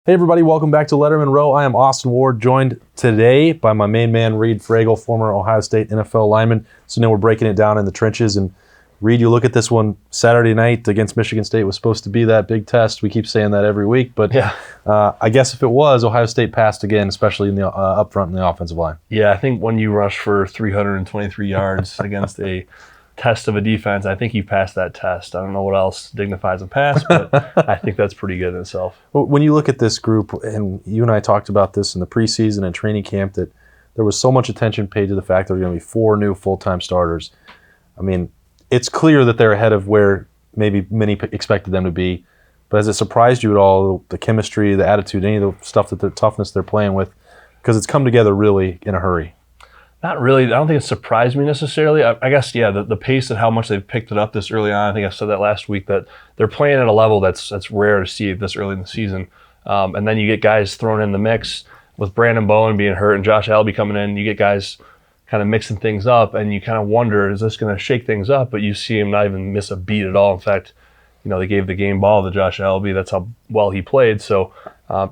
Hey everybody, welcome back to Lettermen Row. I am Austin Ward, joined today by my main man, Reid Fragel, former Ohio State NFL lineman. So now we're breaking it down in the trenches. And Reid, you look at this one Saturday night against Michigan State was supposed to be that big test. We keep saying that every week, but yeah. I guess if it was, Ohio State passed again, especially in the up front in the offensive line. Yeah, I think when you rush for 323 yards against a test of a defense, I think you passed that test. I don't know what else dignifies a pass, but I think that's pretty good in itself. When you look at this group, and you and I talked about this in the preseason and training camp, that there was so much attention paid to the fact there were going to be 4 new full-time starters. I mean, it's clear that they're ahead of where maybe many expected them to be. But has it surprised you at all, the chemistry, the attitude, any of the stuff that the toughness they're playing with? Because it's come together really in a hurry. Not really. I don't think it surprised me necessarily. I guess, yeah, the pace and how much they've picked it up this early on. I think I said that last week, that they're playing at a level that's rare to see this early in the season. And then you get guys thrown in the mix with Brandon Bowen being hurt and Josh Allen coming in. You get guys kind of mixing things up, and you kind of wonder, is this going to shake things up? But you see him not even miss a beat at all. In fact, they gave the game ball to Josh Allen. That's how well he played. So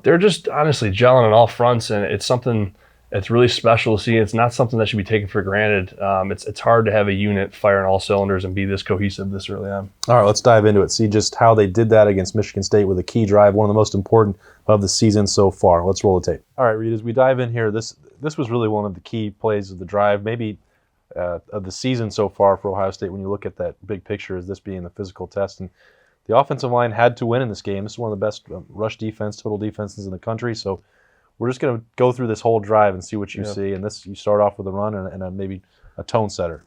they're just honestly gelling on all fronts, and it's something it's really special to see. It's not something that should be taken for granted. It's hard to have a unit fire on all cylinders and be this cohesive this early on. All right, let's dive into it. See just how they did that against Michigan State with a key drive, one of the most important of the season so far. Let's roll the tape. All right, Reid, as we dive in here, this was really one of the key plays of the drive, maybe of the season so far for Ohio State when you look at that big picture as this being the physical test. And the offensive line had to win in this game. This is one of the best rush defense, total defenses in the country. So we're just going to go through this whole drive and see what you see. And you start off with a run and maybe a tone setter.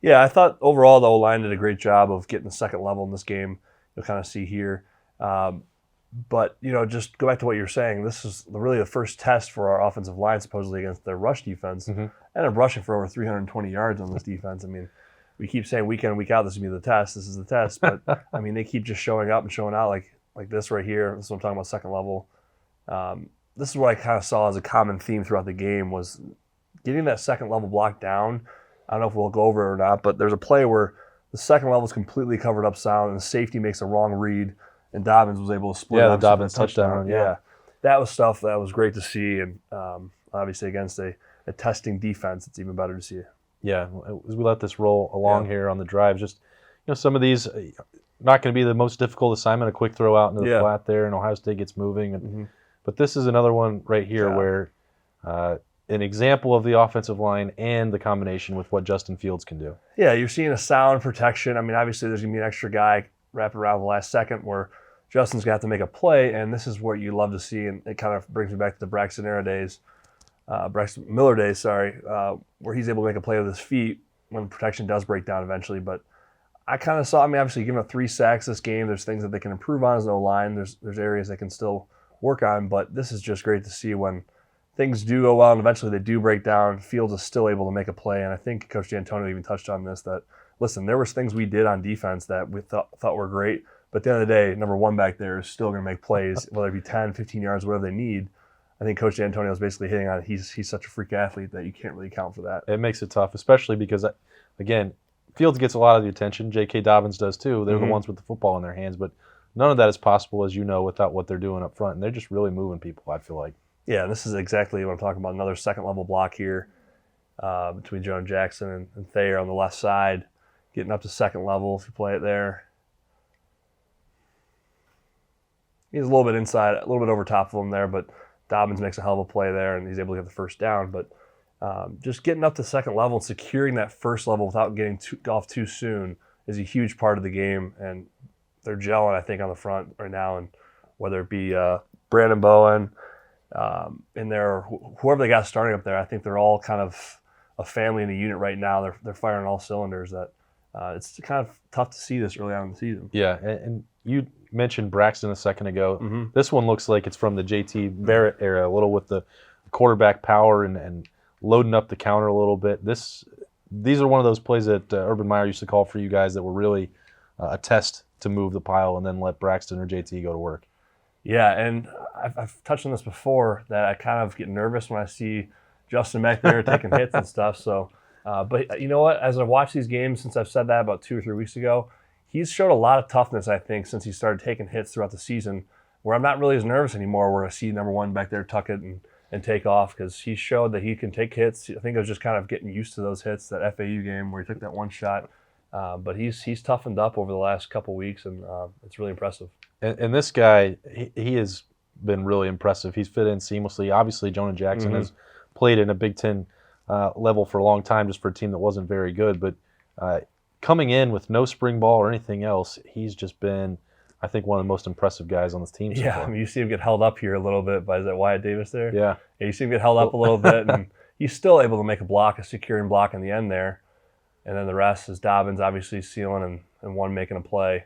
Yeah, I thought overall the O-line did a great job of getting the second level in this game. You'll kind of see here. But, just go back to what you're saying. This is really the first test for our offensive line, supposedly against their rush defense. Mm-hmm. And I'm rushing for over 320 yards on this defense. I mean, we keep saying week in, week out, this is going to be the test. This is the test. But, I mean, they keep just showing up and showing out like this right here. This is what I'm talking about, second level. This is what I kind of saw as a common theme throughout the game was getting that second level block down. I don't know if we'll go over it or not, but there's a play where the second level is completely covered up sound and the safety makes a wrong read and Dobbins was able to split the Dobbins touchdown. Yeah. That was stuff that was great to see, and obviously against a testing defense, it's even better to see. Yeah, as we let this roll along here on the drive, just some of these not going to be the most difficult assignment, a quick throw out into the flat there, and Ohio State gets moving. And, but this is another one right here where an example of the offensive line and the combination with what Justin Fields can do. Yeah, you're seeing a sound protection. I mean, obviously there's going to be an extra guy wrapping around the last second where Justin's going to have to make a play, and this is what you love to see, and it kind of brings me back to the Braxton Miller days, where he's able to make a play with his feet when protection does break down eventually. But I kind of saw, obviously giving up 3 sacks this game, there's things that they can improve on as no line. There's areas they can still work on, but this is just great to see when things do go well and eventually they do break down. Fields is still able to make a play, and I think Coach D'Antonio even touched on this, that, listen, there was things we did on defense that we thought were great, but at the end of the day, number one back there is still going to make plays, whether it be 10, 15 yards, whatever they need. I think Coach D'Antonio is basically hitting on it. He's such a freak athlete that you can't really account for that. It makes it tough, especially because, again, Fields gets a lot of the attention. J.K. Dobbins does too. They're the ones with the football in their hands, but none of that is possible, as you know, without what they're doing up front. And they're just really moving people, I feel like. Yeah, this is exactly what I'm talking about. Another second-level block here between Joe Jackson and Thayer on the left side, getting up to second level if you play it there. He's a little bit inside, a little bit over top of him there, but Dobbins makes a hell of a play there, and he's able to get the first down. But just getting up to second level and securing that first level without getting off too soon is a huge part of the game, and they're gelling, I think, on the front right now. And whether it be Brandon Bowen in there or whoever they got starting up there, I think they're all kind of a family in the unit right now. They're firing all cylinders. That it's kind of tough to see this early on in the season. Yeah, and you mentioned Braxton a second ago. This one looks like it's from the JT Barrett era, a little with the quarterback power and loading up the counter a little bit. These are one of those plays that Urban Meyer used to call for you guys that were really a test to move the pile and then let Braxton or JT go to work. Yeah, and I've touched on this before, that I kind of get nervous when I see Justin back there taking hits and stuff. So, but you know what? As I've watched these games, since I've said that about 2 or 3 weeks ago, he's showed a lot of toughness, I think, since he started taking hits throughout the season. where I'm not really as nervous anymore, where I see number one back there tuck it and take off, because he showed that he can take hits. I think I was just kind of getting used to those hits, that FAU game where he took that one shot. But he's toughened up over the last couple weeks, and it's really impressive. And this guy, he has been really impressive. He's fit in seamlessly. Obviously, Jonah Jackson has played in a Big Ten level for a long time, just for a team that wasn't very good. But coming in with no spring ball or anything else, he's just been, I think, one of the most impressive guys on this team so far. I mean, you see him get held up here a little bit by, is that Wyatt Davis there? Yeah, you see him get held up a little bit, and he's still able to make a securing block in the end there. And then the rest is Dobbins obviously sealing and one making a play.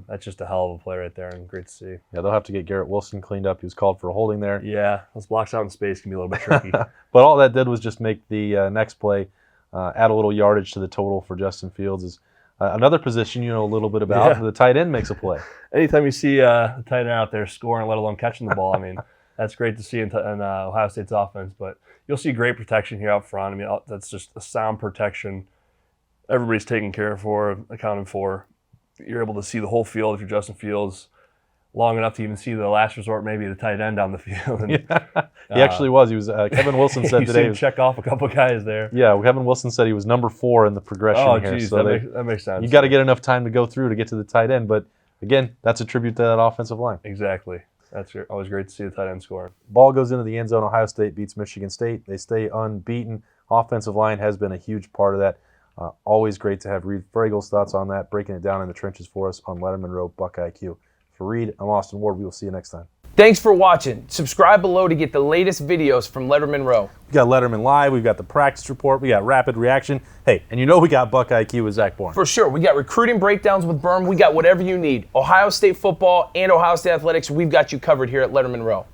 That's just a hell of a play right there, and great to see. Yeah, they'll have to get Garrett Wilson cleaned up. He was called for a holding there. Yeah, those blocks out in space can be a little bit tricky. But all that did was just make the next play add a little yardage to the total for Justin Fields. Is another position you know a little bit about. The tight end makes a play. Anytime you see a tight end out there scoring, let alone catching the ball, I mean, that's great to see in Ohio State's offense. But you'll see great protection here up front. I mean, that's just a sound protection. Everybody's taken care of, accounted for. You're able to see the whole field if you're Justin Fields long enough to even see the last resort, maybe the tight end down the field. And, he actually was. He was. Kevin Wilson said today. You check off a couple guys there. Yeah, Kevin Wilson said he was number 4 in the progression here. Geez, so that makes sense. You got to get enough time to go through to get to the tight end. But again, that's a tribute to that offensive line. Exactly. That's always great to see the tight end scoring. Ball goes into the end zone. Ohio State beats Michigan State. They stay unbeaten. Offensive line has been a huge part of that. Always great to have Reid Fragel's thoughts on that, breaking it down in the trenches for us on Lettermen Row, BuckIQ. For Reid, I'm Austin Ward. We will see you next time. Thanks for watching. Subscribe below to get the latest videos from Lettermen Row. We got Letterman Live. We've got the practice report. We got rapid reaction. Hey, and you know we got BuckIQ with Zach Bourne. For sure. We got recruiting breakdowns with Berm. We got whatever you need. Ohio State football and Ohio State athletics, we've got you covered here at Lettermen Row.